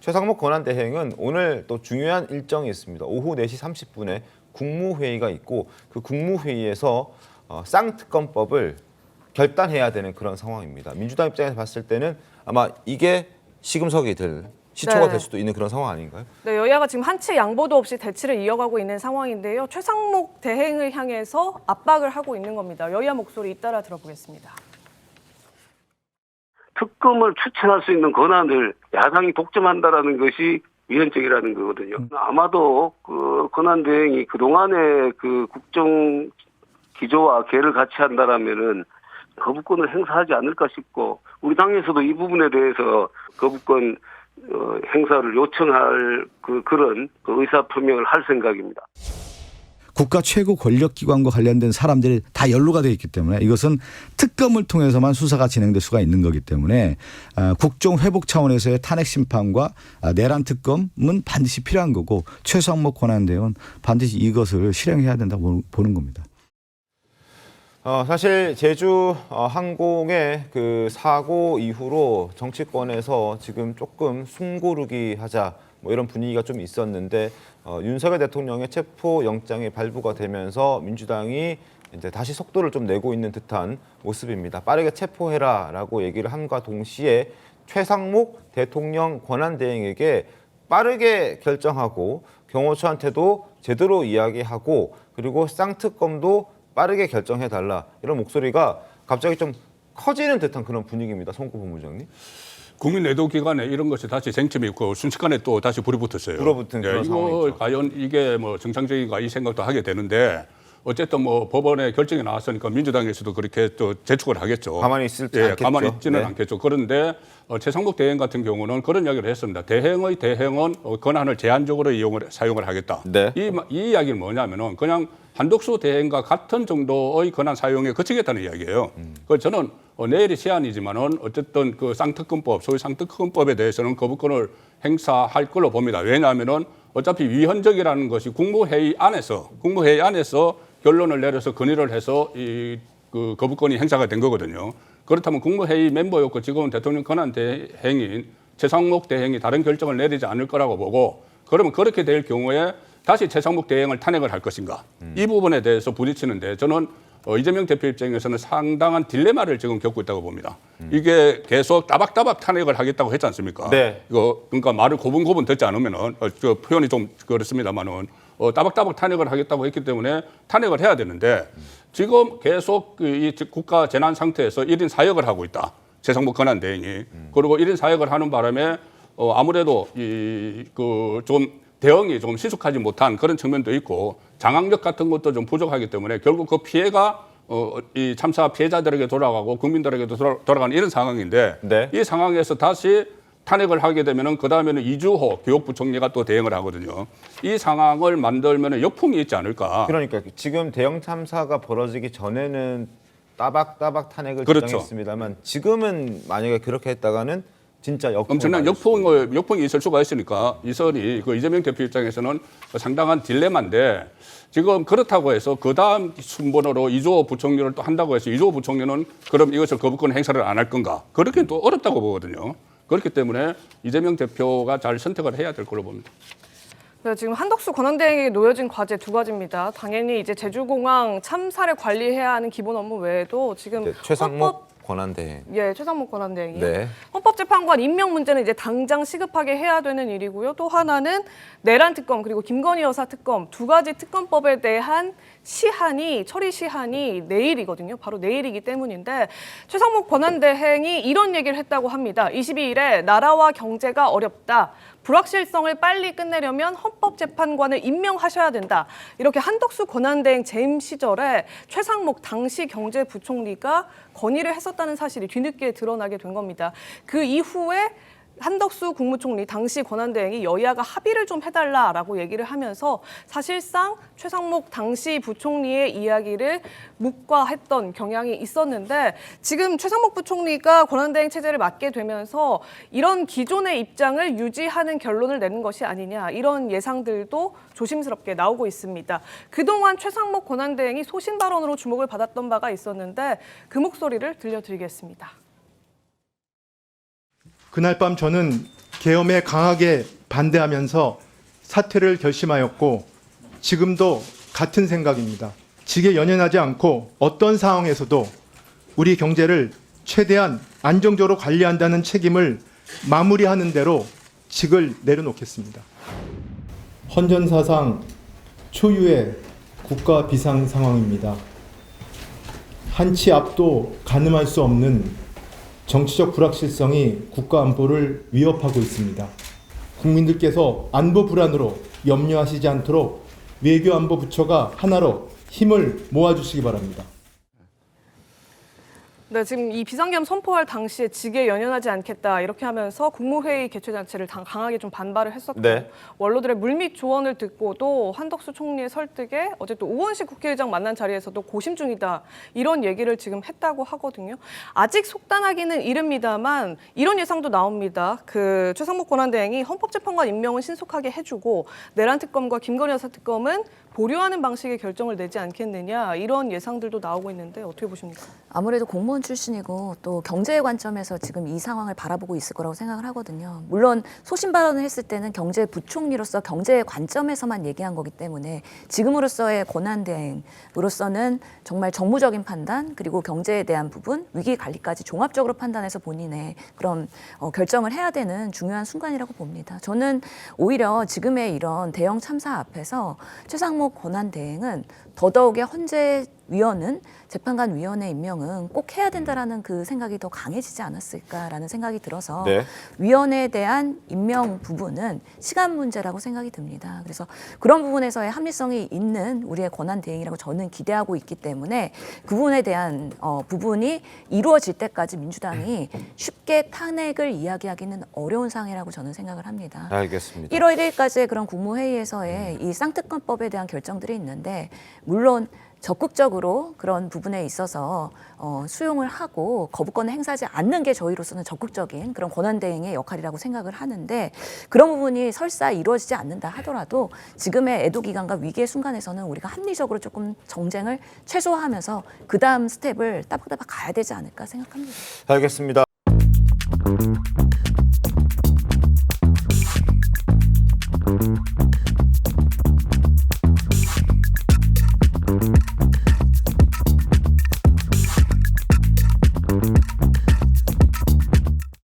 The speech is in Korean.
최상목 권한대행은 오늘 또 중요한 일정이 있습니다. 오후 4시 30분에 국무회의가 있고 그 국무회의에서 쌍특검법을 결단해야 되는 그런 상황입니다. 민주당 입장에서 봤을 때는 아마 이게 시금석이 될 시초가 될 수도 있는 그런 상황 아닌가요? 네, 여야가 지금 한치 양보도 없이 대치를 이어가고 있는 상황인데요. 최상목 대행을 향해서 압박을 하고 있는 겁니다. 여야 목소리 잇따라 들어보겠습니다. 특검을 추천할 수 있는 권한을 야당이 독점한다라는 것이 위헌적이라는 거거든요. 아마도 그 권한대행이 그동안의 그 국정 기조와 개를 같이 한다라면은 거부권을 행사하지 않을까 싶고, 우리 당에서도 이 부분에 대해서 거부권 행사를 요청할 그런 의사 표명을 할 생각입니다. 국가 최고 권력기관과 관련된 사람들이 다 연루가 되어 있기 때문에 이것은 특검을 통해서만 수사가 진행될 수가 있는 거기 때문에 국정 회복 차원에서의 탄핵 심판과 내란 특검은 반드시 필요한 거고, 최상목 권한대행은 반드시 이것을 실행해야 된다고 보는 겁니다. 사실 제주 항공의 그 사고 이후로 정치권에서 지금 조금 숨고르기 하자 뭐 이런 분위기가 좀 있었는데 윤석열 대통령의 체포 영장이 발부가 되면서 민주당이 이제 다시 속도를 좀 내고 있는 듯한 모습입니다. 빠르게 체포해라라고 얘기를 함과 동시에 최상목 대통령 권한대행에게 빠르게 결정하고 경호처한테도 제대로 이야기하고 그리고 쌍특검도 빠르게 결정해달라, 이런 목소리가 갑자기 좀 커지는 듯한 그런 분위기입니다. 송구 본부장님. 국민 내도 기간에 이런 것이 다시 쟁점이 있고 순식간에 또 다시 불이 붙었어요. 불어붙은 그런 상황이죠. 이거 과연 이게 뭐 정상적인가 이 생각도 하게 되는데, 어쨌든 뭐 법원의 결정이 나왔으니까 민주당에서도 그렇게 또 재촉을 하겠죠. 가만히 있지 않겠죠. 가만히 있지는 네. 않겠죠. 그런데 최상목 대행 같은 경우는 그런 이야기를 했습니다. 대행의 대행은 권한을 제한적으로 사용을 하겠다. 네. 이 이야기는 뭐냐면은 그냥 한덕수 대행과 같은 정도의 권한 사용에 그치겠다는 이야기예요. 그래서 저는 내일이 시한이지만은 어쨌든 그 쌍특검법, 소위 쌍특검법에 대해서는 거부권을 행사할 걸로 봅니다. 왜냐하면은 어차피 위헌적이라는 것이 국무회의 안에서 결론을 내려서 건의를 해서 그 거부권이 행사가 된 거거든요. 그렇다면 국무회의 멤버였고 지금은 대통령 권한 대행인 최상목 대행이 다른 결정을 내리지 않을 거라고 보고, 그러면 그렇게 될 경우에 다시 최상목 대행을 탄핵을 할 것인가, 이 부분에 대해서 부딪히는데 저는 이재명 대표 입장에서는 상당한 딜레마를 지금 겪고 있다고 봅니다. 이게 계속 따박따박 탄핵을 하겠다고 했지 않습니까? 네. 이거 그러니까 말을 고분고분 듣지 않으면은 저 표현이 좀 그렇습니다만은 따박따박 탄핵을 하겠다고 했기 때문에 탄핵을 해야 되는데, 지금 계속 이 국가 재난 상태에서 1인 사역을 하고 있다. 최상목 권한대행이. 그리고 1인 사역을 하는 바람에 아무래도 좀 대응이 좀 신속하지 못한 그런 측면도 있고 장악력 같은 것도 좀 부족하기 때문에 결국 그 피해가 이 참사 피해자들에게 돌아가고 국민들에게도 돌아가는 이런 상황인데, 네. 이 상황에서 다시 탄핵을 하게 되면은 그 다음에는 이주호 교육부총리가 또 대응을 하거든요. 이 상황을 만들면은 역풍이 있지 않을까. 그러니까 지금 대형 참사가 벌어지기 전에는 따박따박 탄핵을 그렇죠. 주장했습니다만 지금은 만약에 그렇게 했다가는 진짜 엄청난 역풍이 있을 수가 있으니까 그 이재명 대표 입장에서는 상당한 딜레마인데, 지금 그렇다고 해서 그 다음 순번으로 이주호 부총리를 또 한다고 해서 이주호 부총리는 그럼 이것을 거부권 행사를 안 할 건가? 그렇게 또 어렵다고 보거든요. 그렇기 때문에 이재명 대표가 잘 선택을 해야 될 걸로 봅니다. 네, 지금 한덕수 권한대행에게 놓여진 과제 두 가지입니다. 당연히 이제 제주공항 참사를 관리해야 하는 기본 업무 외에도 지금 최상목 권한대행. 최상목 권한대행이 네. 헌법재판관 임명 문제는 이제 당장 시급하게 해야 되는 일이고요. 또 하나는 내란 특검 그리고 김건희 여사 특검 두 가지 특검법에 대한 처리 시한이 내일이거든요. 바로 내일이기 때문인데 최상목 권한대행이 이런 얘기를 했다고 합니다. 22일에 나라와 경제가 어렵다. 불확실성을 빨리 끝내려면 헌법재판관을 임명하셔야 된다. 이렇게 한덕수 권한대행 재임 시절에 최상목 당시 경제부총리가 건의를 했었다는 사실이 뒤늦게 드러나게 된 겁니다. 그 이후에 한덕수 국무총리 당시 권한대행이 여야가 합의를 좀 해달라라고 얘기를 하면서 사실상 최상목 당시 부총리의 이야기를 묵과했던 경향이 있었는데, 지금 최상목 부총리가 권한대행 체제를 맡게 되면서 이런 기존의 입장을 유지하는 결론을 내는 것이 아니냐, 이런 예상들도 조심스럽게 나오고 있습니다. 그동안 최상목 권한대행이 소신 발언으로 주목을 받았던 바가 있었는데 그 목소리를 들려드리겠습니다. 그날 밤 저는 계엄에 강하게 반대하면서 사퇴를 결심하였고 지금도 같은 생각입니다. 직에 연연하지 않고 어떤 상황에서도 우리 경제를 최대한 안정적으로 관리한다는 책임을 마무리하는 대로 직을 내려놓겠습니다. 헌전사상 초유의 국가 비상 상황입니다. 한치 앞도 가늠할 수 없는 정치적 불확실성이 국가 안보를 위협하고 있습니다. 국민들께서 안보 불안으로 염려하시지 않도록 외교안보부처가 하나로 힘을 모아주시기 바랍니다. 네, 지금 이 비상계엄 선포할 당시에 직에 연연하지 않겠다 이렇게 하면서 국무회의 개최 자체를 강하게 좀 반발을 했었고 네. 원로들의 물밑 조언을 듣고도 한덕수 총리의 설득에 어제 또 우원식 국회의장 만난 자리에서도 고심 중이다 이런 얘기를 지금 했다고 하거든요. 아직 속단하기는 이릅니다만 이런 예상도 나옵니다. 그 최상목 권한대행이 헌법재판관 임명은 신속하게 해주고 내란 특검과 김건희 여사 특검은 보류하는 방식의 결정을 내지 않겠느냐 이런 예상들도 나오고 있는데 어떻게 보십니까? 아무래도 공무원 출신이고 또 경제의 관점에서 지금 이 상황을 바라보고 있을 거라고 생각을 하거든요. 물론 소신 발언을 했을 때는 경제부총리로서 경제의 관점에서만 얘기한 거기 때문에 지금으로서의 권한대행으로서는 정말 정무적인 판단 그리고 경제에 대한 부분, 위기 관리까지 종합적으로 판단해서 본인의 그런 결정을 해야 되는 중요한 순간이라고 봅니다. 저는 오히려 지금의 이런 대형 참사 앞에서 최상목 권한대행은 더더욱의 헌재위원은 재판관위원회 임명은 꼭 해야 된다라는 그 생각이 더 강해지지 않았을까라는 생각이 들어서 네. 위원회에 대한 임명 부분은 시간 문제라고 생각이 듭니다. 그래서 그런 부분에서의 합리성이 있는 우리의 권한대행이라고 저는 기대하고 있기 때문에 그 부분에 대한 부분이 이루어질 때까지 민주당이 쉽게 탄핵을 이야기하기는 어려운 상황이라고 저는 생각을 합니다. 알겠습니다. 1월 1일까지의 그런 국무회의에서의 이 쌍특검법에 대한 결정들이 있는데 물론 적극적으로 그런 부분에 있어서 수용을 하고 거부권을 행사하지 않는 게 저희로서는 적극적인 그런 권한대행의 역할이라고 생각을 하는데 그런 부분이 설사 이루어지지 않는다 하더라도 지금의 애도 기간과 위기의 순간에서는 우리가 합리적으로 조금 정쟁을 최소화하면서 그 다음 스텝을 따박따박 가야 되지 않을까 생각합니다. 알겠습니다.